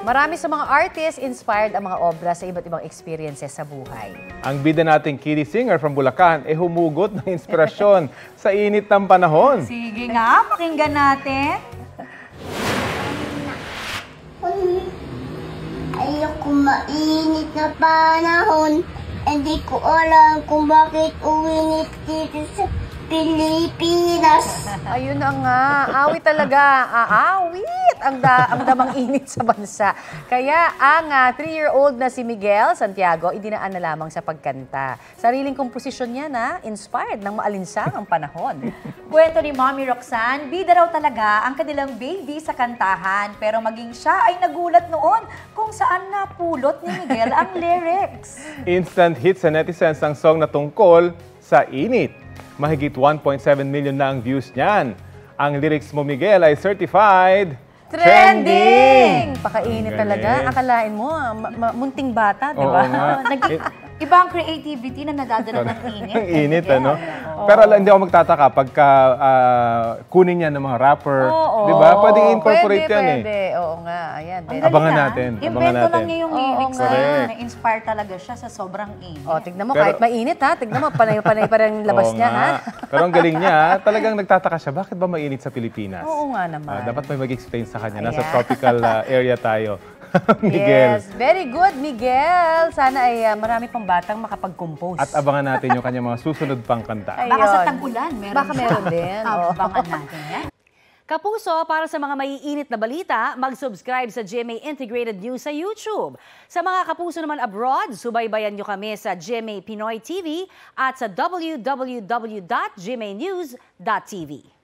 Marami sa mga artists inspired ang mga obra sa iba't ibang experiences sa buhay. Ang bida nating kiddie singer from Bulacan humugot ng inspirasyon sa init ng panahon. Sige nga, pakinggan natin. Ayoko mainit na panahon. Hindi ko alam kung bakit uwinit dito sa Pilipinas. Ayun na nga, awit talaga. Aawit ang damang init sa bansa. Kaya ang 3-year-old na si Miguel Santiago, idinaan na lamang sa pagkanta. Sariling komposisyon niya na inspired ng maalinsang ang panahon. Kwento ni Mommy Roxanne, bida raw talaga ang kanilang baby sa kantahan. Pero maging siya ay nagulat noon kung saan napulot ni Miguel ang lyrics. Instant hit sa netizens ang song na tungkol sa init. Mahigit 1.7 million na ang views niyan. Ang lyrics mo, Miguel, ay certified Trending! Pakainit Galing. talaga. Akalain mo, munting bata, di ba? Oo nga. Ibang creativity na nadadala ng init. Ang init, Miguel. ano? Pero hindi ako magtataka pagka kunin yan ng mga rapper. Di ba? Pwedeng incorporate yan eh. Pwede. Oo nga. Ayan. Ang Abangan galing, natin. Invento Abangan lang natin. niya yung Oo, lyrics nga. na Correct. na-inspire talaga siya sa sobrang init. O, tignan mo, Pero- kahit mainit ha. Tignan mo, panay-panay pa rin labas Oo niya nga. ha. Pero ang galing niya, talagang nagtataka siya, bakit ba mainit sa Pilipinas? Oo nga naman. Dapat may mag-explain sa kanya. Nasa Ayan. tropical area tayo. Miguel. Yes, very good, Miguel. Sana ay marami pang batang makapag-compose. At abangan natin yung kanyang mga susunod pang kanta. Ay, Baka sa Ayun. tag-ulan, meron Baka siya. meron din. Oo. Abangan natin yan. Kapuso, para sa mga maiinit na balita, mag-subscribe sa GMA Integrated News sa YouTube. Sa mga kapuso naman abroad, subaybayan nyo kami sa GMA Pinoy TV at sa www.gmanews.tv.